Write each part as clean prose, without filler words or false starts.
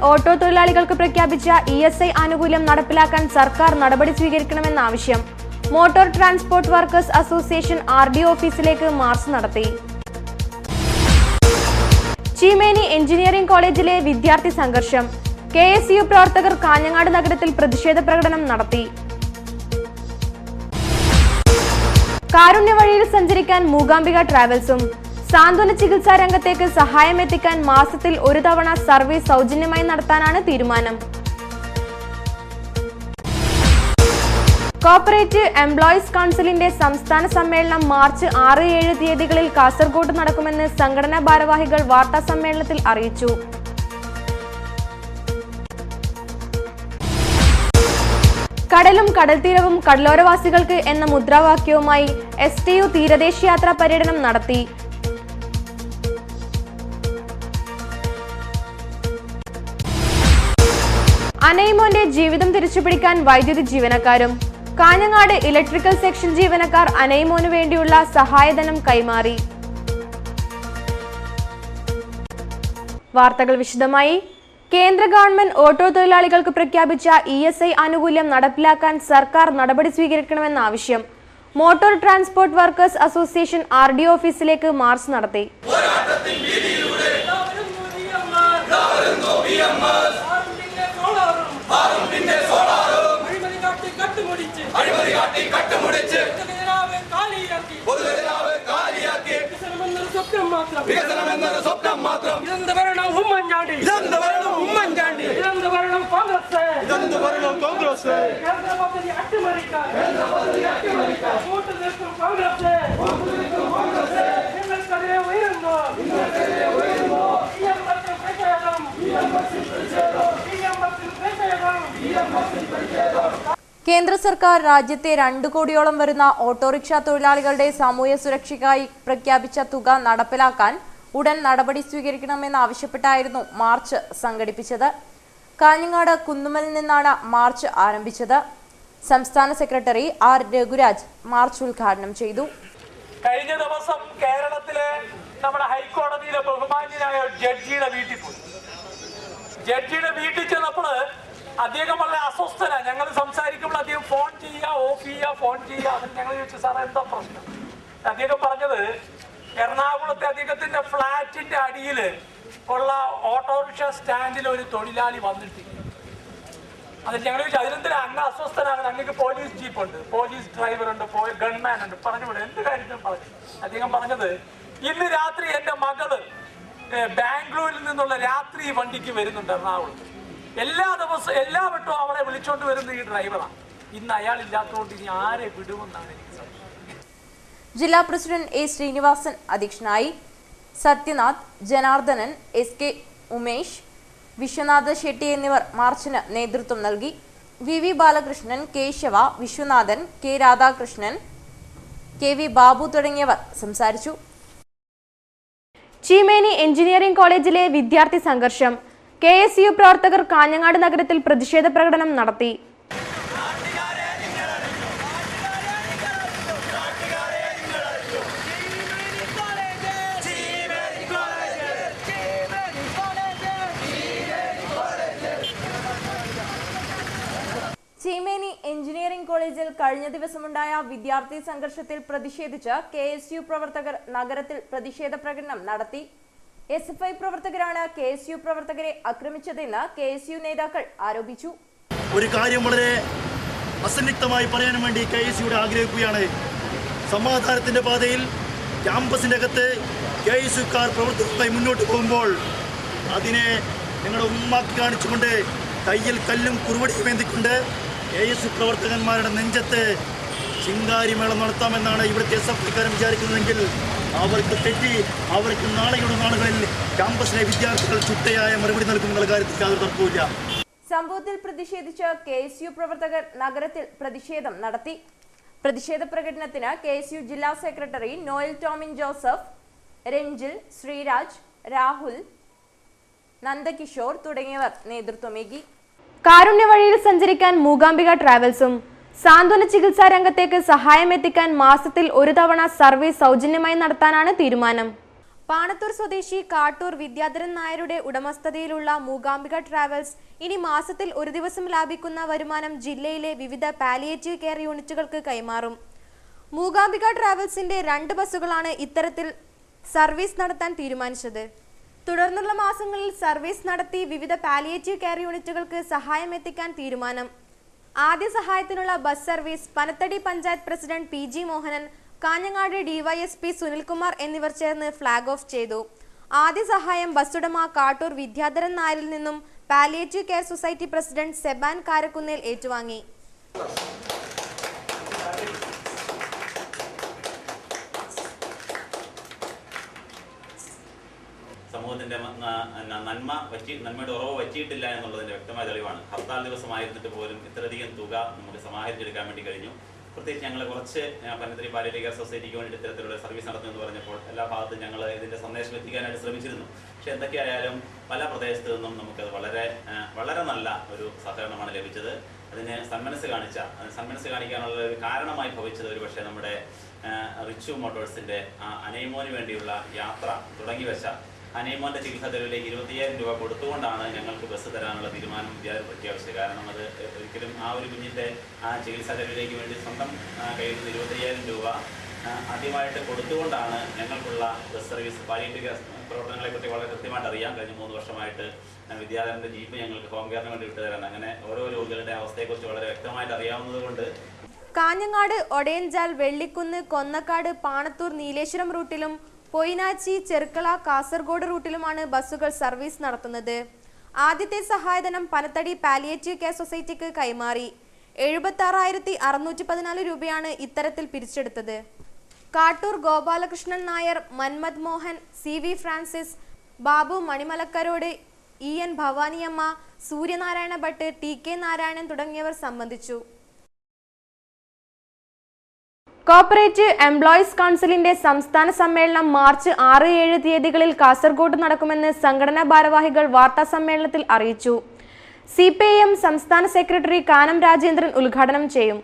Auto തൊഴിലാളികൾക്ക് പ്രഖ്യാപിച്ച ESI ആനുകൂല്യം നടപ്പിലാക്കാൻ സർക്കാർ നടപടി സ്വീകരിക്കണമെന്ന ആവശ്യം motor transport workers association RDO ഓഫീസിലേക്ക് മാർച്ച് നടത്തി. ചീമേനി എഞ്ചിനീയറിംഗ് കോളേജിലെ വിദ്യാർത്ഥി സംഘർഷം. KSU പ്രവർത്തകർ കാഞ്ഞങ്ങാട് നഗരത്തിൽ പ്രതിഷേധ പ്രകടനം നടത്തി. കാരുണ്യ വഴിയിൽ സഞ്ചരിക്കാൻ മൂകാംബിക ട്രാവൽസും. സാന്ത്വന ചികിത്സാ രംഗത്തേക്ക് സഹായമെത്തിക്കാൻ മാസത്തിൽ ഒരു തവണ സർവീസ് സൗജന്യമായി നടത്താനാണ് തീരുമാനം. കോർപ്പറേറ്റ് എംപ്ലോയീസ് കൗൺസിലിന്റെ സംസ്ഥാന സമ്മേളനം മാർച്ച് 6-7 തീയതികളിൽ കാസർഗോഡ് നടക്കുമെന്ന് സംഘടനാ ഭാരവാഹികൾ വാർത്താ സമ്മേളനത്തിൽ അറിയിച്ചു. കടലും കടൽത്തീരവും കടലോരവാസികൾക്ക് എന്ന മുദ്രാവാക്യവുമായി STU തീരദേശ യാത്രാ പര്യടനം നടത്തി. അനൈമോന്റെ ജീവിതം തിരിച്ചുപിടിക്കാൻ വൈദ്യുതി ജീവനക്കാരും. കാഞ്ഞങ്ങാട് ഇലക്ട്രിക്കൽ സെക്ഷൻ ജീവനക്കാർ അനൈമോനു വേണ്ടിയുള്ള സഹായധനം കൈമാറി. വാർത്തകൾ വിശദമായി. കേന്ദ്ര ഗവൺമെന്റ് ഓട്ടോ തൊഴിലാളികൾക്ക് പ്രഖ്യാപിച്ച ESI ആനുകൂല്യം നടപ്പിലാക്കാൻ സർക്കാർ നടപടി സ്വീകരിക്കണമെന്ന ആവശ്യം motor transport workers association RDO ഓഫീസിലേക്ക് മാർച്ച് നടത്തി. കേന്ദ്ര സർക്കാർ രാജ്യത്തെ 2 കോടിയോളം വരുന്ന ഓട്ടോറിക്ഷ തൊഴിലാളികളുടെ സാമൂഹ്യ സുരക്ഷയ്ക്കായി പ്രഖ്യാപിച്ച തുക നടപ്പിലാക്കാൻ ഉടൻ നടപടി സ്വീകരിക്കണമെന്നാവശ്യപ്പെട്ടായിരുന്നു മാർച്ച് സംഘടിപ്പിച്ചത്. കാഞ്ഞങ്ങാട് കുന്നുമലിൽ നിന്നാണ് മാർച്ച് ആരംഭിച്ചത്. സംസ്ഥാന സെക്രട്ടറി R രഘുരാജ് മാർച്ച് ഉദ്ഘാടനം ചെയ്തു. കഴിഞ്ഞ ദിവസം കേരളത്തിലെ നമ്മുടെ ഹൈക്കോടതിയിലെ ബഹുമാന്യനായ ജഡ്ജിയുടെ വീട്ടിൽ പോയി. ജഡ്ജിയുടെ വീട്ടിൽ ചെന്നപ്പോൾ അദ്ദേഹം വളരെ അസ്വസ്ഥനാണ്. ഞങ്ങൾ സംസാരിക്കുമ്പോൾ അദ്ദേഹം ഫോൺ ചെയ്യുക, ഓഫ് ചെയ്യുക, ഫോൺ ചെയ്യുക. അതിന് ഞങ്ങൾ ചോദിച്ചു, സാറേ എന്താ പ്രശ്നം? അദ്ദേഹം പറഞ്ഞത് എറണാകുളത്തെ അദ്ദേഹത്തിന്റെ ഫ്ലാറ്റിന്റെ അടിയിൽ ഉള്ള ഓട്ടോറിക്ഷ സ്റ്റാൻഡിൽ ഒരു തൊഴിലാളി വന്നിട്ടില്ല. അതിൽ ഞങ്ങൾ ചോദിച്ചു, അതിലെന്തിനാ അങ്ങ് അസ്വസ്ഥനാകുന്നത്? അങ്ങക്ക് പോലീസ് ജീപ്പുണ്ട്, പോലീസ് ഡ്രൈവർ ഉണ്ട്, ഗൺമാൻ ഉണ്ട്, പറഞ്ഞു വിടും, എന്ത് കാര്യത്തിനും പറഞ്ഞു. അദ്ദേഹം പറഞ്ഞത്, ഇന്ന് രാത്രി എൻ്റെ മകള് ബാംഗ്ലൂരിൽ നിന്നുള്ള രാത്രി വണ്ടിക്ക് വരുന്നുണ്ട് എറണാകുളത്ത്. എല്ലാ വട്ടവും അവളെ വിളിച്ചോണ്ട് വരുന്ന ഈ ഡ്രൈവറാണ്. ഇന്ന് അയാൾ ഇല്ലാത്തതുകൊണ്ട് ഇനി ആരെ വിടുമെന്നാണ് എനിക്ക് സംശയം. ജില്ലാ പ്രസിഡന്റ് A ശ്രീനിവാസൻ അധ്യക്ഷനായി. സത്യനാഥ്, ജനാർദ്ദനൻ, SK ഉമേഷ്, വിശ്വനാഥ ഷെട്ടി എന്നിവർ മാർച്ചിന് നേതൃത്വം നൽകി. VV Balakrishnan, Keshava, Viswanathan, K Radhakrishnan, KV Babu തുടങ്ങിയവർ സംസാരിച്ചു. ചീമേനി എഞ്ചിനീയറിംഗ് കോളേജിലെ വിദ്യാർത്ഥി സംഘർഷം. KSU പ്രവർത്തകർ കാഞ്ഞങ്ങാട് നഗരത്തിൽ പ്രതിഷേധ പ്രകടനം നടത്തി. ചീമേനി എഞ്ചിനീയറിംഗ് കോളേജിൽ കഴിഞ്ഞ ദിവസമുണ്ടായ വിദ്യാർത്ഥി സംഘർഷത്തിൽ പ്രതിഷേധിച്ച് KSU പ്രവർത്തകർ നഗരത്തിൽ പ്രതിഷേധ പ്രകടനം നടത്തി. SFI പ്രവർത്തകരാണ് KSU പ്രവർത്തകരെ ആക്രമിച്ചതെന്ന് KSU നേതാക്കൾ ആരോപിച്ചു. ഒരു കാര്യം വളരെ അസന്നിഗ്ധമായി പറയാൻ വേണ്ടി KSUയുടെ ആഗ്രഹിക്കുകയാണ്. സമാധാനത്തിന്റെ പാതയിൽ ക്യാമ്പസിന്റെ അകത്ത് KSUക്കാർ പ്രവർത്തകരുമായി മുന്നോട്ട് പോകുമ്പോൾ അതിനെ ഞങ്ങളുടെ ഉമ്മാക്കി കാണിച്ചുകൊണ്ട് കയ്യിൽ കല്ലും കുറുവടിയും ഏന്തിക്കൊണ്ട് KSU പ്രവർത്തകന്മാരുടെ നെഞ്ചത്ത് ചിങ്കാരിമേളം നടത്താമെന്നാണ് ഇവിടുത്തെ SFIക്കാരൻ വിചാരിക്കുന്നതെങ്കിൽ അവർക്ക് തെറ്റി. അവർക്ക് നാളെയുടെ നാളുകളിൽ ക്യാമ്പസിലെ വിദ്യാർത്ഥികൾ ചുട്ടയായ മറുപടി നൽകുമെന്നുള്ള കാര്യത്തിൽ യാതൊരു തർക്കവുമില്ല. സംഭവത്തിൽ പ്രതിഷേധിച്ച് KSU പ്രവർത്തകർ നഗരത്തിൽ പ്രതിഷേധം നടത്തി. പ്രതിഷേധ പ്രകടനത്തിന് KSU ജില്ലാ secretary Noel Tomin Joseph, Ranjil, Sreeraj, Rahul, Nandakishore തുടങ്ങിയവർ നേതൃത്വമേകി. കാരുണ്യ വഴിയിൽ സഞ്ചരിക്കാൻ മൂകാംബിക ട്രാവൽസും. സാന്ത്വന ചികിത്സാ രംഗത്തേക്ക് സഹായമെത്തിക്കാൻ മാസത്തിൽ ഒരു തവണ സർവീസ് സൗജന്യമായി നടത്താനാണ് തീരുമാനം. പാണത്തൂർ സ്വദേശി കാട്ടൂർ വിദ്യാധരൻ നായരുടെ ഉടമസ്ഥതയിലുള്ള മൂകാംബിക ട്രാവൽസ് ഇനി മാസത്തിൽ ഒരു ദിവസം ലാഭിക്കുന്ന വരുമാനം ജില്ലയിലെ വിവിധ പാലിയേറ്റീവ് കെയർ യൂണിറ്റുകൾക്ക് കൈമാറും. മൂകാംബിക ട്രാവൽസിന്റെ 2 ബസ്സുകളാണ് ഇത്തരത്തിൽ സർവീസ് നടത്താൻ തീരുമാനിച്ചത്. തുടർന്നുള്ള മാസങ്ങളിൽ സർവീസ് നടത്തി വിവിധ പാലിയേറ്റീവ് കെയർ യൂണിറ്റുകൾക്ക് സഹായം എത്തിക്കാൻ തീരുമാനം. ആദ്യ സഹായത്തിനുള്ള bus service Panathady panchayat president PG Mohanan, Kanhangad DYSP Sunilkumar എന്നിവർ ചേർന്ന് ഫ്ലാഗ് ഓഫ് ചെയ്തു. ആദ്യ സഹായം ബസ്സുടമ കാട്ടൂർ വിദ്യാധരൻ നായരിൽ നിന്നും palliative care society president Seban Karakkunnel ഏറ്റുവാങ്ങി. സമൂഹത്തിന്റെ നന്മയുടെ ഉറവ് പറ്റിയിട്ടില്ല എന്നുള്ളതിന്റെ വ്യക്തമായ തെളിവാണ്. ഹർത്താൽ ദിവസമായിരുന്നിട്ട് പോലും ഇത്രയധികം തുക നമുക്ക് സമാഹരിച്ചെടുക്കാൻ വേണ്ടി കഴിഞ്ഞു. പ്രത്യേകിച്ച് ഞങ്ങൾ കുറച്ച് പനത്തടി പാലിയേറ്റീവ് കെയർ സൊസൈറ്റിക്ക് വേണ്ടി ഇത്തരത്തിലുള്ള സർവീസ് നടത്തുമെന്ന് പറഞ്ഞപ്പോൾ എല്ലാ ഭാഗത്തും ഞങ്ങൾ ഇതിന്റെ സന്ദേശം എത്തിക്കാനായിട്ട് ശ്രമിച്ചിരുന്നു. പക്ഷെ എന്തൊക്കെയായാലും പല പ്രദേശത്തു നിന്നും നമുക്കത് വളരെ നല്ല ഒരു സഹകരണമാണ് ലഭിച്ചത്. അതിന് സന്മനസ് കാണിക്കാനുള്ള ഒരു കാരണമായി ഭവിച്ചത് ഒരു പക്ഷേ നമ്മുടെ റിച്ചു മോട്ടോഴ്സിന്റെ അനൈമോന് വേണ്ടിയുള്ള യാത്ര തുടങ്ങി വെച്ച അനൈമോന്റെ ചികിത്സാ ചെലവിലേക്ക് 25,000 രൂപ കൊടുത്തുകൊണ്ടാണ് ഞങ്ങൾക്ക് ബസ് തരാനുള്ള തീരുമാനം വിദ്യാലയം പ്രഖ്യാപിച്ചത്. കാരണം അത് ഒരിക്കലും ആ ഒരു കുഞ്ഞിന്റെ ആ ചികിത്സാ ചെലവിലേക്ക് വേണ്ടി സ്വന്തം കയ്യിൽ നിന്ന് 25,000 രൂപ ആദ്യമായിട്ട് കൊടുത്തുകൊണ്ടാണ് ഞങ്ങൾക്കുള്ള ബസ് സർവീസ് പാലിയേറ്റീവ് പ്രവർത്തനങ്ങളെപ്പറ്റി വളരെ കൃത്യമായിട്ട് അറിയാം. കഴിഞ്ഞ 3 വർഷമായിട്ട് വിദ്യാലയത്തിന്റെ ജീപ്പ് ഞങ്ങൾക്ക് ഹോം കെയറിന് വേണ്ടി വിട്ടുതരാൻ അങ്ങനെ ഓരോ രോഗികളുടെ അവസ്ഥയെക്കുറിച്ച് വളരെ വ്യക്തമായിട്ട് അറിയാവുന്നത് കൊണ്ട് കാഞ്ഞങ്ങാട്, ഒടയഞ്ചാൽ, വെള്ളിക്കുന്ന്, കൊന്നക്കാട്, പാണത്തൂർ, നീലേശ്വരം റൂട്ടിലും പൊയിനാച്ചി, ചെർക്കള, കാസർഗോഡ് റൂട്ടിലുമാണ് ബസ്സുകൾ സർവീസ് നടത്തുന്നത്. ആദ്യത്തെ സഹായധനം പനത്തടി പാലിയേറ്റീവ് കെയർ സൊസൈറ്റിക്ക് കൈമാറി. 76,614 രൂപയാണ് ഇത്തരത്തിൽ പിരിച്ചെടുത്തത്. Kattoor Gopalakrishnan Nair, Manmath Mohan, CV Francis, Babu Manimalakkarot, EN Bhavaniamma, Suryanarayana Bhat, TK Narayanan തുടങ്ങിയവർ സംബന്ധിച്ചു. കോർപ്പറേറ്റ് എംപ്ലോയീസ് കൗൺസിലിന്റെ സംസ്ഥാന സമ്മേളനം മാർച്ച് 6-7 തീയതികളിൽ കാസർഗോഡ് നടക്കുമെന്ന് സംഘടനാ ഭാരവാഹികൾ വാർത്താ സമ്മേളനത്തിൽ അറിയിച്ചു. CPIM സംസ്ഥാന സെക്രട്ടറി കാനം രാജേന്ദ്രൻ ഉദ്ഘാടനം ചെയ്യും.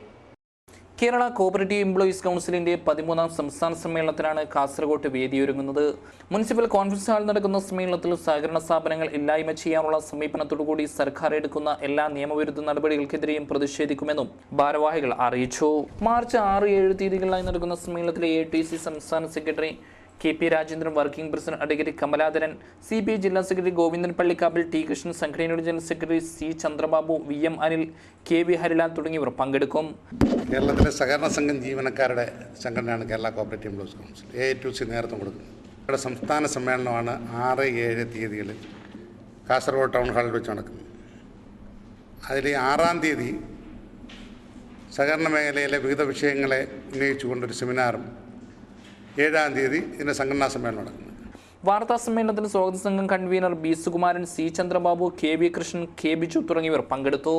കേരള കോഓപ്പറേറ്റീവ് എംപ്ലോയീസ് കൗൺസിലിന്റെ 13ാം സംസ്ഥാന സമ്മേളനത്തിനാണ് കാസർഗോഡ് വേദിയൊരുങ്ങുന്നത്. മുനിസിപ്പൽ കോൺഫറൻസ് ഹാളിൽ നടക്കുന്ന സമ്മേളനത്തിൽ സഹകരണ സ്ഥാപനങ്ങൾ ഇല്ലായ്മ ചെയ്യാനുള്ള സമീപനത്തോടുകൂടി സർക്കാർ എടുക്കുന്ന എല്ലാ നിയമവിരുദ്ധ നടപടികൾക്കെതിരെയും പ്രതിഷേധിക്കുമെന്നും ഭാരവാഹികൾ അറിയിച്ചു. മാർച്ച് 6-7 തീയതികളിലായി നടക്കുന്ന സമ്മേളനത്തിലെ ATC സംസ്ഥാന secretary KP Rajendran, working president advocate Kamaladharan, CPI ജില്ലാ സെക്രട്ടറി ഗോവിന്ദൻ പള്ളിക്കാപ്പിൽ, T കൃഷ്ണൻ, സംഘടനയുടെ general secretary C Chandrababu, VM Anil, KV Harilal തുടങ്ങിയവർ പങ്കെടുക്കും. കേരളത്തിലെ സഹകരണ സംഘം ജീവനക്കാരുടെ സംഘടനയാണ് Kerala cooperative employees council, AITUC നേതൃത്വം കൊടുക്കുന്നത്. ഇവിടെ സംസ്ഥാന സമ്മേളനമാണ് 6-7 തീയതികളിൽ കാസർഗോഡ് ടൗൺ ഹാളിൽ വെച്ച് നടക്കുന്നത്. അതിൽ 6-ാം തീയതി സഹകരണ മേഖലയിലെ വിവിധ വിഷയങ്ങളെ ഉന്നയിച്ചുകൊണ്ടൊരു സെമിനാറും 7-ാം തീയതി ഇതിൻ്റെ സംഘടനാ സമ്മേളനം നടക്കുന്നത്. വാർത്താ സമ്മേളനത്തിന് സ്വാഗത സംഘം convener B Sukumaran, C Chandrababu, KV Krishnan, K Biju തുടങ്ങിയവർ പങ്കെടുത്തു.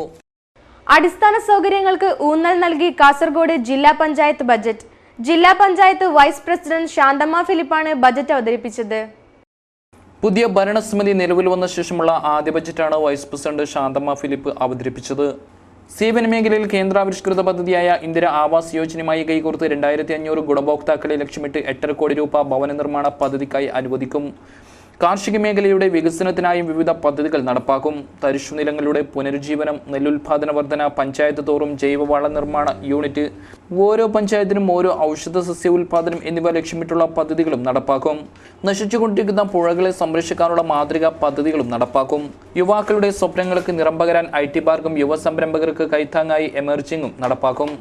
അടിസ്ഥാന സൗകര്യങ്ങൾക്ക് ഊന്നൽ നൽകി കാസർഗോഡ് ജില്ലാ പഞ്ചായത്ത് ബജറ്റ്. ജില്ലാ പഞ്ചായത്ത് വൈസ് പ്രസിഡന്റ് ശാന്തമ്മ ഫിലിപ്പാണ് ബജറ്റ് അവതരിപ്പിച്ചത്. പുതിയ ഭരണസമിതി നിലവിൽ വന്ന ശേഷമുള്ള ആദ്യ ബജറ്റാണ് വൈസ് പ്രസിഡന്റ് ശാന്തമ്മ ഫിലിപ്പ് അവതരിപ്പിച്ചത്. സേവന മേഖലയിൽ കേന്ദ്രാവിഷ്കൃത പദ്ധതിയായ ഇന്ദിര ആവാസ് യോജനയുമായി കൈകോർത്ത് 2,500 ഗുണഭോക്താക്കളെ ലക്ഷ്യമിട്ട് 8.5 കോടി രൂപ ഭവന നിർമ്മാണ പദ്ധതിക്കായി അനുവദിക്കും. കാർഷിക മേഖലയുടെ വികസനത്തിനായും വിവിധ പദ്ധതികൾ നടപ്പാക്കും. തരിശുനിലങ്ങളുടെ പുനരുജ്ജീവനം, നെല്ലുൽപാദന വർധന, പഞ്ചായത്ത് തോറും ജൈവവള നിർമ്മാണ യൂണിറ്റ്, ഓരോ പഞ്ചായത്തിനും ഓരോ ഔഷധ സസ്യ ഉൽപാദനം എന്നിവ ലക്ഷ്യമിട്ടുള്ള പദ്ധതികളും നടപ്പാക്കും. നശിച്ചുകൊണ്ടിരിക്കുന്ന പുഴകളെ സംരക്ഷിക്കാനുള്ള മാതൃകാ പദ്ധതികളും നടപ്പാക്കും. യുവാക്കളുടെ സ്വപ്നങ്ങൾക്ക് നിറം പകരാൻ IT പാർക്കും യുവ സംരംഭകർക്ക് കൈത്താങ്ങായി എമർജിങ്ങും നടപ്പാക്കും.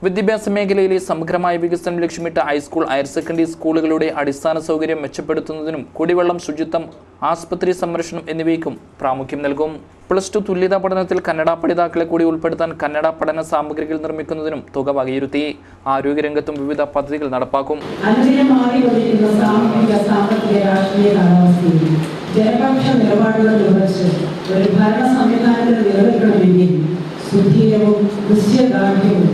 വിദ്യാഭ്യാസ മേഖലയിലെ സമഗ്രമായ വികസനം ലക്ഷ്യമിട്ട് ഹൈസ്കൂൾ, ഹയർ സെക്കൻഡറി സ്കൂളുകളുടെ അടിസ്ഥാന സൗകര്യം മെച്ചപ്പെടുത്തുന്നതിനും കുടിവെള്ളം, ശുചിത്വം, ആസ്പത്രി സംരക്ഷണം എന്നിവയ്ക്കും പ്രാമുഖ്യം നൽകും. +2 തുല്യതാ പഠനത്തിൽ കന്നഡ പഠിതാക്കളെ കൂടി ഉൾപ്പെടുത്താൻ കന്നഡ പഠന സാമഗ്രികൾ നിർമ്മിക്കുന്നതിനും തുക വകയിരുത്തി. ആരോഗ്യരംഗത്തും വിവിധ പദ്ധതികൾ നടപ്പാക്കും. ജനപക്ഷ നിലപാടുകൾ നിർവഹിച്ച് ഒരു ഭരണ സംവിധാനത്തിൽ നിലനിൽക്കണമെങ്കിൽ സുധീരവും ദൃശ്യദാർഢ്യവും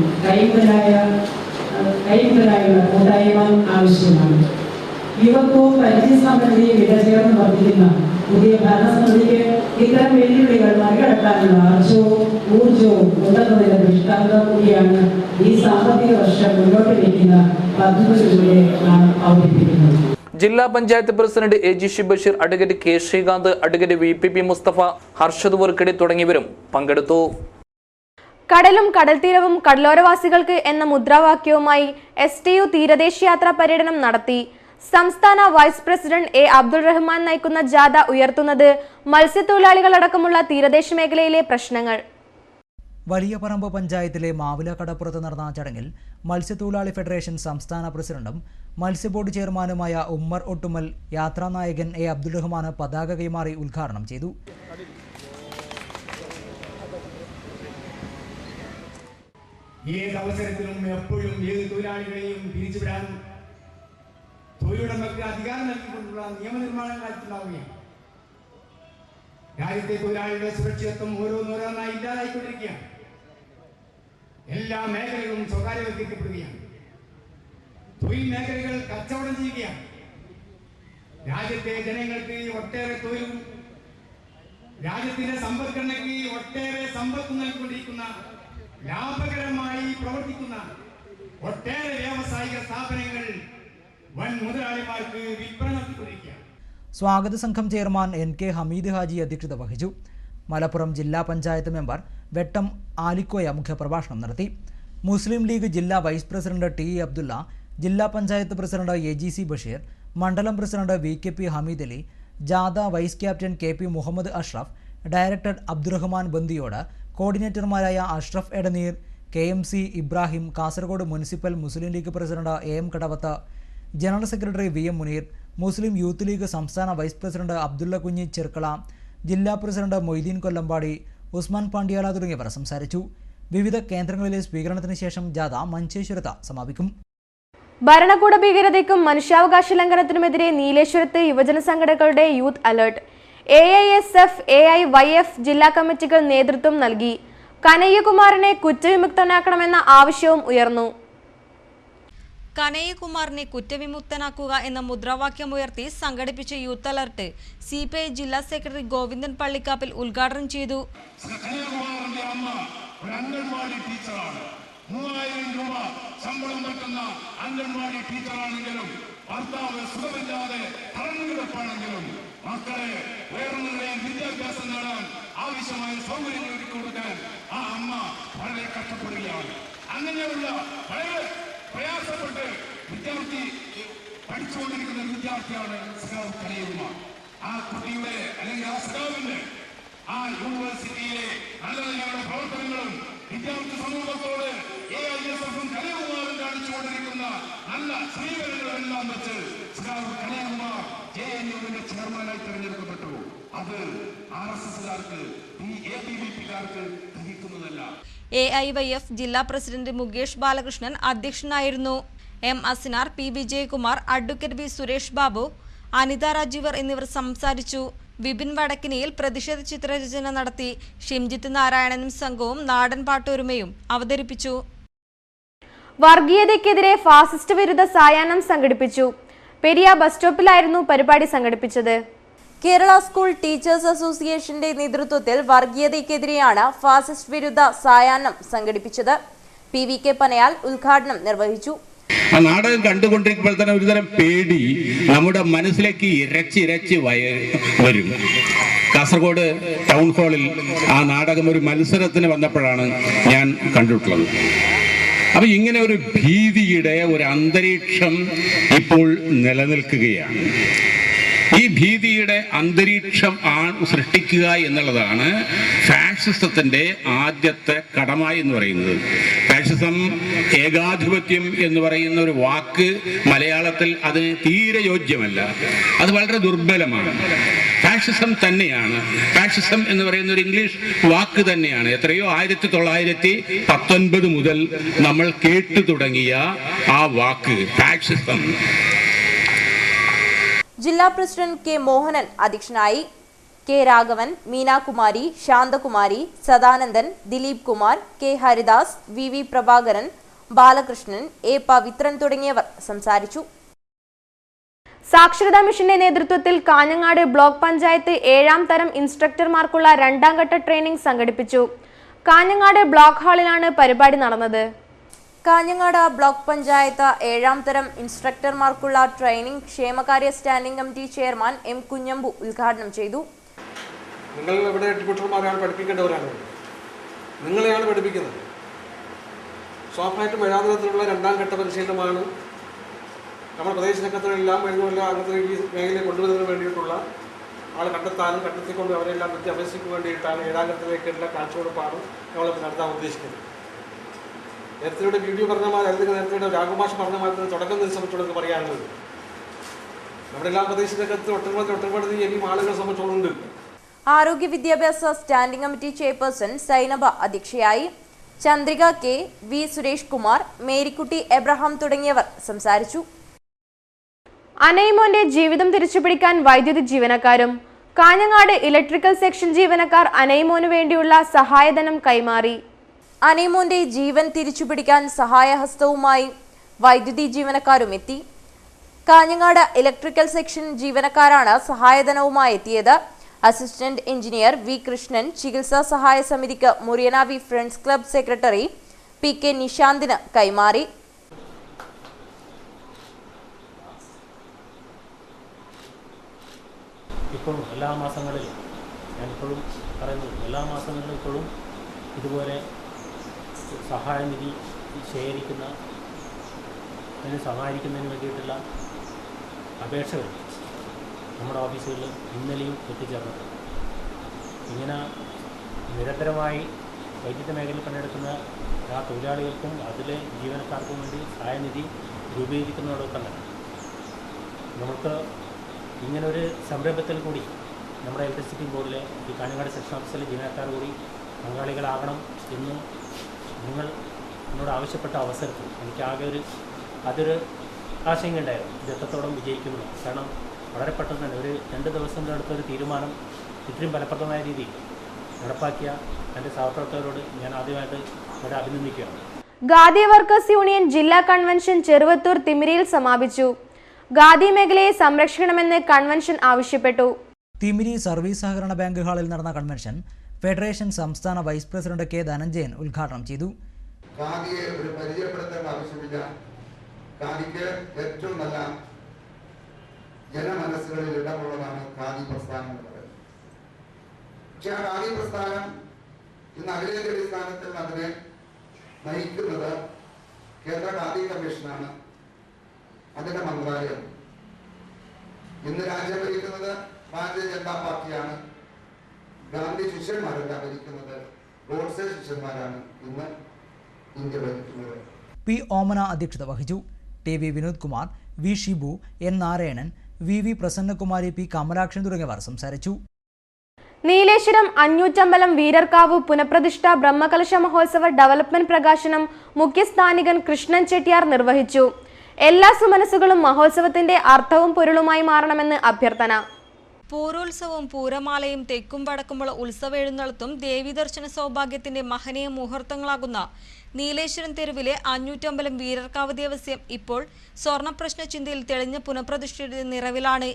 കൈമുതലായുള്ള കൂട്ടായ്മ ആവശ്യമാണ്. യുവത്വവും പരിചയസമ്പന്നതയും ഇടചേർന്ന് വർദ്ധിക്കുന്ന പുതിയ ഭരണസമിതിക്ക് ഇത്തരം വെല്ലുവിളികൾ മറികടക്കാനുള്ള ആർജവും ഊർജവും ഉണ്ടെന്നതിന്റെ ദൃഷ്ടാന്തം കൂടിയാണ് ഈ സാമ്പത്തിക വർഷം മുന്നോട്ട് വയ്ക്കുന്ന പദ്ധതികളിലൂടെ നാം അവതരിപ്പിക്കുന്നത്. ജില്ലാ panchayat president AG Basheer, advocate K Sreekanth, advocate VPP Musthafa, Harshad Varkady തുടങ്ങിയവരും പങ്കെടുത്തു. കടലും കടൽത്തീരവും കടലോരവാസികൾക്ക് എന്ന മുദ്രാവാക്യവുമായി STU തീരദേശ യാത്രാ പര്യടനം നടത്തി. സംസ്ഥാന vice president A Abdul Rahman നയിക്കുന്ന ജാഥ ഉയർത്തുന്നത് മത്സ്യത്തൊഴിലാളികളടക്കമുള്ള തീരദേശ മേഖലയിലെ പ്രശ്നങ്ങൾ. വലിയപറമ്പ് പഞ്ചായത്തിലെ മാവില കടപ്പുറത്ത് നടന്ന ചടങ്ങിൽ മത്സ്യത്തൊഴിലാളി ഫെഡറേഷൻ സംസ്ഥാന പ്രസിഡന്റും മത്സ്യബോർഡ് ചെയർമാനുമായ ഉമ്മർ ഒട്ടുമൽ യാത്രാനായകൻ A അബ്ദുൾ റഹ്മാൻ പതാക കൈമാറി ഉദ്ഘാടനം ചെയ്തു. ഏത് അവസരത്തിലും എപ്പോഴും ഏത് തൊഴിലാളികളെയും പിരിച്ചുവിടാൻ തൊഴിലുടമയ്ക്ക് അധികാരം നൽകിക്കൊണ്ടുള്ള നിയമനിർമ്മാണം കാലത്തുണ്ടാവുകയാണ്. രാജ്യത്തെ തൊഴിലാളികളുടെ സുരക്ഷിതത്വം ഓരോന്നോരോന്നായി ഇല്ലാതായിക്കൊണ്ടിരിക്കുകയാണ്. എല്ലാ മേഖലകളും സ്വകാര്യവൽക്കരിക്കപ്പെടുകയാണ്. തൊഴിൽ മേഖലകൾ കച്ചവടം ചെയ്യുകയാണ്. രാജ്യത്തെ ജനങ്ങൾക്ക് ഒട്ടേറെ തൊഴിലും രാജ്യത്തിന്റെ സമ്പദ്ഘടനയ്ക്ക് ഒട്ടേറെ സമ്പത്ത് നൽകിക്കൊണ്ടിരിക്കുന്ന ലാഭകരമായി പ്രവർത്തിക്കുന്ന ഒട്ടേറെ വ്യാവസായിക സ്ഥാപനങ്ങൾ വൻ മുതലാളിമാർക്ക് വിൽപ്പന നടത്തിക്കൊണ്ടിരിക്കുകയാണ്. സ്വാഗത സംഘം ചെയർമാൻ NK ഹമീദ് ഹാജി അധ്യക്ഷത വഹിച്ചു. മലപ്പുറം ജില്ലാ പഞ്ചായത്ത് മെമ്പർ വെട്ടം ആലിക്കോയ മുഖ്യപ്രഭാഷണം നടത്തി. മുസ്ലിം ലീഗ് ജില്ലാ വൈസ് പ്രസിഡന്റ് T അബ്ദുള്ള, ജില്ലാ പഞ്ചായത്ത് പ്രസിഡന്റ് AG ബഷീർ, മണ്ഡലം പ്രസിഡന്റ് VKP ഹമീദ് അലി, ജാഥ vice captain KP Muhammad Ashraf, director Abdurahman Bandiyod, കോർഡിനേറ്റർമാരായ Ashraf Edaneer, KMC Ibrahim, Kasaragod municipal Muslim League president AM Kadavath, general secretary VM Muneer, Muslim Youth League സംസ്ഥാന വൈസ് പ്രസിഡന്റ് അബ്ദുള്ള കുഞ്ഞി ചെർക്കള, ജില്ലാ പ്രസിഡന്റ് മൊയ്തീൻ കൊല്ലമ്പാടി, ഉസ്മാൻ പാണ്ഡ്യാല തുടങ്ങിയവർ സംസാരിച്ചു. വിവിധ കേന്ദ്രങ്ങളിലെ സ്വീകരണത്തിന് ശേഷം ജാഥ മഞ്ചേശ്വരത്ത് സമാപിക്കും. ഭരണകൂട ഭീകരതയ്ക്കും മനുഷ്യാവകാശ ലംഘനത്തിനുമെതിരെ നീലേശ്വരത്ത് യുവജന സംഘടനകളുടെ യൂത്ത് അലർട്ട്. AISF, AIYF ജില്ലാ കമ്മിറ്റികൾ നേതൃത്വം നൽകി. കനയ്യകുമാറിനെ കുറ്റവിമുക്തനാക്കണമെന്ന ആവശ്യവും ഉയർന്നു. കനയ്യകുമാറിനെ കുറ്റവിമുക്തനാക്കുക എന്ന മുദ്രാവാക്യമുയർത്തി സംഘടിപ്പിച്ച യൂത്ത് അലർട്ട് CPI ജില്ലാ സെക്രട്ടറി ഗോവിന്ദൻ പള്ളിക്കാപ്പിൽ ഉദ്ഘാടനം ചെയ്തു. കനയ്യകുമാറിന്റെ അമ്മ ഒരു അംഗൻവാടി ടീച്ചറാണ്. 3000 രൂപ ശമ്പളം പറ്റുന്ന അംഗൻവാടി ടീച്ചറാണെങ്കിലും ഭർത്താവ് സുഖമില്ലാതെ തളർന്നുകിടപ്പാണെങ്കിലും മക്കളെ ഉയർന്ന നിലയിൽ വിദ്യാഭ്യാസം നേടാൻ ആവശ്യമായ സൗകര്യങ്ങൾ ഒരുക്കി കൊടുക്കാൻ ആ അമ്മ വളരെ കഷ്ടപ്പെടുകയാണ്. അങ്ങനെയുള്ള വളരെ പ്രയാസപ്പെട്ട് വിദ്യാർത്ഥി പഠിച്ചുകൊണ്ടിരിക്കുന്ന വിദ്യാർത്ഥിയാണ് സഖാവ് കനയ്യകുമാർ. ആ കുട്ടിയുടെ അല്ലെങ്കിൽ ആ സഖാവിന്റെ ആ യൂണിവേഴ്സിറ്റിയിലെ നല്ല നല്ല പ്രവർത്തനങ്ങളും വിദ്യാർത്ഥി സമൂഹത്തോട് AISFും കനയ്യകുമാറും കാണിച്ചുകൊണ്ടിരിക്കുന്ന നല്ല സ്വീകരണങ്ങളെല്ലാം വെച്ച് സഖാവ് കനയ്യകുമാർ JNUവിന്റെ ചെയർമാനായി തെരഞ്ഞെടുക്കപ്പെട്ടു. അത് RSSകാർക്ക് ABVPക്കാർക്ക് ഗ്രഹിക്കുന്നതല്ല. AIYF ജില്ലാ പ്രസിഡന്റ് മുകേഷ് ബാലകൃഷ്ണൻ അധ്യക്ഷനായിരുന്നു. M Asinar, P Vijayakumar, advocate B Suresh Babu, Anitha Rajeevar എന്നിവർ സംസാരിച്ചു. വിപിൻ വടക്കിനിയിൽ പ്രതിഷേധ ചിത്രരചന നടത്തി. ഷിംജിത്ത് നാരായണനും സംഘവും നാടൻ പാട്ടൊരുമയും അവതരിപ്പിച്ചു. വർഗീയതയ്ക്കെതിരെ ഫാസിസ്റ്റ് വിരുദ്ധ സായാഹ്നം സംഘടിപ്പിച്ചു. പെരിയ ബസ് സ്റ്റോപ്പിലായിരുന്നു പരിപാടി സംഘടിപ്പിച്ചത്. കേരള സ്കൂൾ ടീച്ചേഴ്സ് അസോസിയേഷന്റെ നേതൃത്വത്തിൽ വർഗീയതയ്ക്കെതിരെയാണ് ഫാസിസ്റ്റ് വിരുദ്ധ സായാഹ്നം സംഘടിപ്പിച്ചത്. PVK പനയാൽ ഉദ്ഘാടനം നിർവഹിച്ചു. ആ നാടകം കണ്ടുകൊണ്ടിരിക്കുമ്പോൾ തന്നെ ഒരുതരം പേടി നമ്മുടെ മനസ്സിലേക്ക് ഇരച്ചിരച്ച് വരും. കാസർഗോഡ് ടൗൺ ഹാളിൽ ആ നാടകം ഒരു മത്സരത്തിന് വന്നപ്പോഴാണ് ഞാൻ കണ്ടിട്ടുള്ളത്. അപ്പൊ ഇങ്ങനെ ഒരു ഭീതിയുടെ ഒരു അന്തരീക്ഷം ഇപ്പോൾ നിലനിൽക്കുകയാണ്. ഈ ഭീതിയുടെ അന്തരീക്ഷം സൃഷ്ടിക്കുക എന്നുള്ളതാണ് ഫാഷിസത്തിന്റെ ആദ്യത്തെ കടമ എന്ന് പറയുന്നത്. ഫാഷിസം, ഏകാധിപത്യം എന്ന് പറയുന്ന ഒരു വാക്ക് മലയാളത്തിൽ അതിന് തീരെ യോജ്യമല്ല. അത് വളരെ ദുർബലമാണ്. ഫാഷിസം തന്നെയാണ്. ഫാഷിസം എന്ന് പറയുന്ന ഒരു ഇംഗ്ലീഷ് വാക്ക് തന്നെയാണ്. എത്രയോ 1919 മുതൽ നമ്മൾ കേട്ടു തുടങ്ങിയ ആ വാക്ക് ഫാഷിസം. ജില്ലാ പ്രസിഡന്റ് K മോഹനൻ അധ്യക്ഷനായി. K Raghavan, Meenakumari, Shanthakumari, Sadanandan, Dileep Kumar, K Haridas, VV Prabhakaran, Balakrishnan, A Pavithran തുടങ്ങിയവർ സംസാരിച്ചു. സാക്ഷരതാ മിഷന്റെ നേതൃത്വത്തിൽ കാഞ്ഞങ്ങാട് ബ്ലോക്ക് പഞ്ചായത്ത് 7ാം തരം ഇൻസ്ട്രക്ടർമാർക്കുള്ള 2ാം ഘട്ട ട്രെയിനിംഗ് സംഘടിപ്പിച്ചു. കാഞ്ഞങ്ങാട് ബ്ലോക്ക് ഹാളിലാണ് പരിപാടി നടന്നത്. കാഞ്ഞങ്ങാട് ബ്ലോക്ക് പഞ്ചായത്ത് 7ാം തരം ഇൻസ്ട്രക്ടർമാർക്കുള്ള ട്രെയിനിംഗ് ക്ഷേമകാര്യ standing committee chairman M Kunhambu ഉദ്ഘാടനം ചെയ്തു. നിങ്ങൾ ഇവിടെ ഡെപ്യൂട്ടർമാരാണ് പഠിപ്പിക്കേണ്ടവരാണ്, നിങ്ങളെയാണ് പഠിപ്പിക്കുന്നത്. സ്വാഭാവികമായിട്ടും ഏഴാം 2ാം ഘട്ട പരിശീലനമാണ് നമ്മുടെ പ്രദേശഘട്ടത്തിലെല്ലാം കഴിഞ്ഞുള്ള അങ്ങനത്തെ ഈ മേഖലയെ കൊണ്ടുവരുന്നതിന് വേണ്ടിയിട്ടുള്ള ആൾ കണ്ടെത്തിക്കൊണ്ട് അവരെല്ലാം വിദ്യ അഭ്യസിക്കാൻ വേണ്ടിയിട്ടാണ് 7ാം ഘട്ടത്തിലേക്കുള്ള കാഴ്ചവെടുപ്പാണ് നമ്മളിപ്പോൾ നടത്താൻ ഉദ്ദേശിക്കുന്നത്. നേരത്തെ വീഡിയോ പറഞ്ഞ മാതിരി അല്ലെങ്കിൽ നേരത്തെ രാഘുമാഷ് പറഞ്ഞ മാതിരി തുടക്കം സംബന്ധിച്ചോടൊക്കെ പറയാനുള്ളത് നമ്മുടെ എല്ലാ പ്രദേശഘട്ടത്തിൽ ഒട്ടനവധി ഇനിയും ആളുകളെ സംബന്ധിച്ചോടുണ്ട്. ആരോഗ്യ വിദ്യാഭ്യാസ സ്റ്റാൻഡിംഗ് കമ്മിറ്റി ചെയർപേഴ്സൺ സൈനബ അധ്യക്ഷയായി. Chandrika K, V Suresh Kumar, Marykutty Abraham തുടങ്ങിയവർ സംസാരിച്ചു. അനൈമോന്റെ ജീവിതം തിരിച്ചുപിടിക്കാൻ വൈദ്യുതി ജീവനക്കാരും. കാഞ്ഞങ്ങാട് ഇലക്ട്രിക്കൽ സെക്ഷൻ ജീവനക്കാർ അനൈമോനു വേണ്ടിയുള്ള സഹായധനം കൈമാറി. അനൈമോന്റെ ജീവൻ തിരിച്ചുപിടിക്കാൻ സഹായഹസ്തവുമായി വൈദ്യുതി ജീവനക്കാരും എത്തി. കാഞ്ഞങ്ങാട് ഇലക്ട്രിക്കൽ സെക്ഷൻ ജീവനക്കാരാണ് സഹായധനവുമായി എത്തിയത്. അസിസ്റ്റന്റ് എഞ്ചിനീയർ വി കൃഷ്ണൻ ചികിത്സാ സഹായ സമിതിക്ക് Muriyanavi friends club secretary P K നിശാന്തിന് കൈമാറി. ഇപ്പോഴും എല്ലാ മാസങ്ങളിലും ഞാനിപ്പോഴും പറയുന്നത് എല്ലാ മാസങ്ങളിലും ഇപ്പോഴും ഇതുപോലെ സഹായനിധി ശേഖരിക്കുന്ന അതിനെ സഹായിക്കുന്നതിന് വേണ്ടിയിട്ടുള്ള അപേക്ഷകൾ നമ്മുടെ ഓഫീസുകളിൽ ഇന്നലെയും എത്തിച്ചേർന്നിട്ടുണ്ട്. ഇങ്ങനെ നിരന്തരമായി വൈദ്യുത മേഖലയിൽ പണിയെടുക്കുന്ന ആ തൊഴിലാളികൾക്കും അതിലെ ജീവനക്കാർക്കും വേണ്ടി സഹായനിധി രൂപീകരിക്കുന്നതോടൊപ്പം തന്നെ നമുക്ക് ഇങ്ങനൊരു സംരംഭത്തിൽ കൂടി നമ്മുടെ ഇലക്ട്രിസിറ്റി ബോർഡിലെ ഈ കാഞ്ഞങ്ങാട് സെക്ഷൻ ഓഫീസിലെ ജീവനക്കാർ കൂടി പങ്കാളികളാകണം എന്ന് നിങ്ങൾ എന്നോട് ആവശ്യപ്പെട്ട അവസരത്തിൽ എനിക്കാകെ അതൊരു ആശങ്കയുണ്ടായിരുന്നു. ഇത് എത്രത്തോളം വിജയിക്കുമെന്ന്. കാരണം വളരെ പെട്ടെന്ന് തന്നെ ഒരു 2 ദിവസത്തിനടുത്തൊരു തീരുമാനം ഇത്രയും ഫലപ്രദമായ രീതിയിൽ നടപ്പാക്കിയ എൻ്റെ സഹപ്രവർത്തകരോട് ഞാൻ ആദ്യമായിട്ട് ഇവിടെ അഭിനന്ദിക്കുകയാണ്. ഖാദി വർക്കേഴ്സ് യൂണിയൻ ജില്ലാ കൺവെൻഷൻ ചെറുവത്തൂർ തിമിരിയിൽ സമാപിച്ചു. ഖാദി മേഖലയെ സംരക്ഷിക്കണമെന്ന് കൺവെൻഷൻ ആവശ്യപ്പെട്ടു. തിമിരി സർവീസ് സഹകരണ ബാങ്ക് ഹാളിൽ നടന്ന കൺവെൻഷൻ ഫെഡറേഷൻ സംസ്ഥാന വൈസ് പ്രസിഡന്റ് കെ ധനഞ്ജയൻ ഉദ്ഘാടനം ചെയ്തു. ഖാദിയെ ഒരു പരിചയപ്പെടുത്തേണ്ട ആവശ്യമില്ല. ഖാദിക്ക് ഏറ്റവും നല്ല ജനമനസ്സുകളിൽ ഇടമുള്ളതാണ് ഖാദി പ്രസ്ഥാനം എന്ന് പറയുന്നത്. പക്ഷെ ആ ഖാദി പ്രസ്ഥാനം ഇന്ന് അഖിലേന്ത്യാ അടിസ്ഥാനത്തിൽ അതിനെ നയിക്കുന്നത് കേന്ദ്ര ഖാദി കമ്മീഷനാണ്, അതിന്റെ മന്ത്രാലയം. ഇന്ന് രാജ്യം ഭരിക്കുന്നത് ഭാരതീയ ജനതാ പാർട്ടിയാണ്. ഗാന്ധി ശിഷ്യന്മാരല്ല ഭരിക്കുന്നത്, ഗോഡ്സെ ശിഷ്യന്മാരാണ് ഇന്ന് ഇന്ത്യ ഭരിക്കുന്നത്. പി ഓമന അധ്യക്ഷത വഹിച്ചു. T V Vinod Kumar, V Shibu, N Narayanan, V V Prasannakumari, P Kamalakshan തുടങ്ങിയവർ സംസാരിച്ചു. നീലേശ്വരം അഞ്ഞൂറ്റമ്പലം വീരർക്കാവ് പുനഃപ്രതിഷ്ഠ ബ്രഹ്മകലശ മഹോത്സവ ഡെവലപ്മെന്റ് പ്രകാശനം മുഖ്യസ്ഥാനികൻ കൃഷ്ണൻ ചെട്ടിയാർ നിർവഹിച്ചു. എല്ലാ സുമനസ്സുകളും മഹോത്സവത്തിന്റെ അർത്ഥവും പൊരുളുമായി മാറണമെന്ന് അഭ്യർത്ഥന. പൂരോത്സവവും പൂരമാലയും തെക്കും വടക്കുമുള്ള ഉത്സവെഴുന്നള്ളത്തും ദേവീദർശന സൗഭാഗ്യത്തിന്റെ മഹനീയ മുഹൂർത്തങ്ങളാകുന്ന നീലേശ്വരം തെരുവിലെ അഞ്ഞൂറ്റമ്പലം വീരർക്കാവ് ദേവസ്യം ഇപ്പോൾ സ്വർണ്ണപ്രശ്ന ചിന്തയിൽ തെളിഞ്ഞ പുനഃപ്രതിഷ്ഠയുടെ നിറവിലാണ്.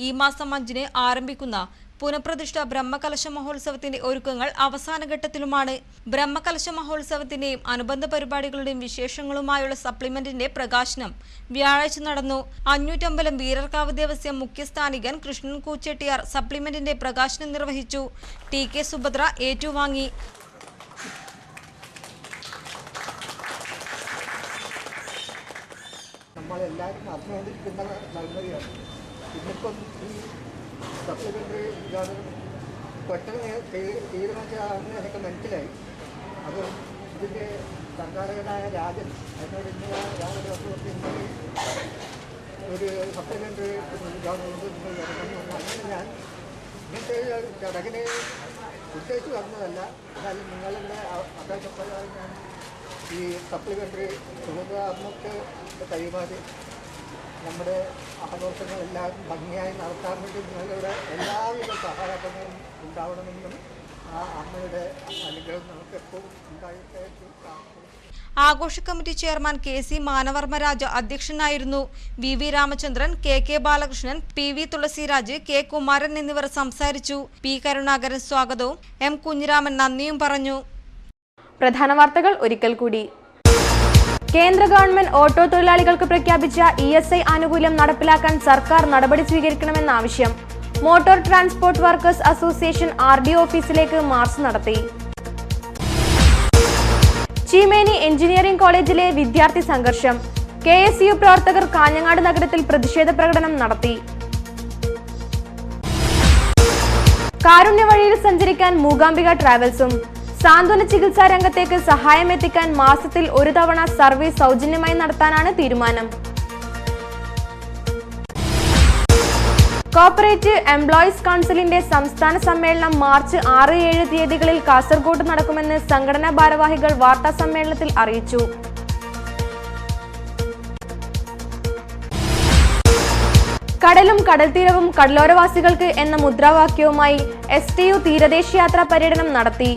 ഈ മാസം 5-ന് ആരംഭിക്കുന്ന പുനഃപ്രതിഷ്ഠ ബ്രഹ്മകലശ മഹോത്സവത്തിന്റെ ഒരുക്കങ്ങൾ അവസാന ഘട്ടത്തിലുമാണ്. ബ്രഹ്മകലശ മഹോത്സവത്തിന്റെയും അനുബന്ധ പരിപാടികളുടെയും വിശേഷങ്ങളുമായുള്ള സപ്ലിമെന്റിന്റെ പ്രകാശനം വ്യാഴാഴ്ച നടന്നു. അഞ്ഞൂറ്റമ്പലം വീരർക്കാവ് ദേവസ്യം മുഖ്യസ്ഥാനികൻ കൃഷ്ണൻ കൂച്ചെട്ടിയാർ സപ്ലിമെന്റിന്റെ പ്രകാശനം നിർവഹിച്ചു. ടി കെ സുഭദ്ര ഏറ്റുവാങ്ങി. നമ്മളെല്ലാവരും അറിഞ്ഞുകൊണ്ടിരിക്കുന്ന നന്മയാണ്. ഇന്നിപ്പം ഈ സപ്ലിമെൻ്ററി വിഭാഗം പെട്ടെന്ന് തീരുമാനിച്ചതാണെന്ന് എനിക്ക് മനസ്സിലായി. അത് ഇതിൻ്റെ സംഘാടകനായ രാജൻ എന്നോട് ഇന്നലെ രാവിലെ ഒരു സപ്ലിമെൻ്ററി വിഭാഗം അങ്ങനെ ഞാൻ ഇന്നത്തെ ചടങ്ങിനെ ഉദ്ദേശിച്ച് വന്നതല്ല. എന്നാലും നിങ്ങളുടെ അപേക്ഷപ്രകാരം ഞാൻ ഈ സപ്ലിമെൻ്ററി നമുക്ക് കൈമാറി നമ്മുടെ ആഘോഷങ്ങളെല്ലാം ഭംഗിയായി നടത്താൻ വേണ്ടി നിങ്ങളുടെ എല്ലാവിധ സഹായങ്ങളും ഉണ്ടാവണമെന്നും ആ അമ്മയുടെ അനുഗ്രഹം നമുക്ക് എപ്പോഴും ഉണ്ടായിട്ട്. ആഘോഷ committee chairman K C Manavarmaraja അധ്യക്ഷനായിരുന്നു. V V Ramachandran, K K Balakrishnan, P V Thulasiraj, K Kumaran എന്നിവർ സംസാരിച്ചു. പി കരുണാകരൻ സ്വാഗതവും എം കുഞ്ഞിരാമൻ നന്ദിയും പറഞ്ഞു. പ്രധാന വാർത്തകൾ ഒരിക്കൽ കൂടി. കേന്ദ്ര ഗവൺമെന്റ് ഓട്ടോ തൊഴിലാളികൾക്ക് പ്രഖ്യാപിച്ച ESI ആനുകൂല്യം നടപ്പിലാക്കാൻ സർക്കാർ നടപടി സ്വീകരിക്കണമെന്ന ആവശ്യം. Motor transport workers association RDO ഓഫീസിലേക്ക് മാർച്ച് നടത്തി. ചീമേനി എഞ്ചിനീയറിംഗ് കോളേജിലെ വിദ്യാർത്ഥി സംഘർഷം. KSU പ്രവർത്തകർ കാഞ്ഞങ്ങാട് നഗരത്തിൽ പ്രതിഷേധ പ്രകടനം നടത്തി. കാരുണ്യ വഴിയിൽ സഞ്ചരിക്കാൻ മൂകാംബിക ട്രാവൽസും. സാന്ത്വന ചികിത്സാ രംഗത്തേക്ക് സഹായം എത്തിക്കാൻ മാസത്തിൽ ഒരു തവണ സർവീസ് സൗജന്യമായി നടത്താനാണ് തീരുമാനം. കോർപ്പറേറ്റീവ് എംപ്ലോയീസ് കൗൺസിലിന്റെ സംസ്ഥാന സമ്മേളനം മാർച്ച് 6-7 തീയതികളിൽ കാസർഗോഡ് നടക്കുമെന്ന് സംഘടനാ ഭാരവാഹികൾ വാർത്താ സമ്മേളനത്തിൽ അറിയിച്ചു. കടലും കടൽത്തീരവും കടലോരവാസികൾക്ക് എന്ന മുദ്രാവാക്യവുമായി STU തീരദേശ യാത്രാ പര്യടനം നടത്തി.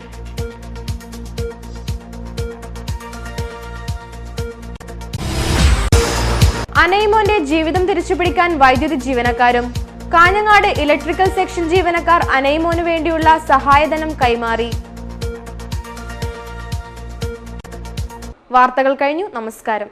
അനൈമോന്റെ ജീവിതം തിരിച്ചുപിടിക്കാൻ വൈദ്യുതി ജീവനക്കാരും. കാഞ്ഞങ്ങാട് ഇലക്ട്രിക്കൽ സെക്ഷൻ ജീവനക്കാർ അനൈമോനു വേണ്ടിയുള്ള സഹായധനം കൈമാറി. വാർത്തകൾ കഴിഞ്ഞു. നമസ്കാരം.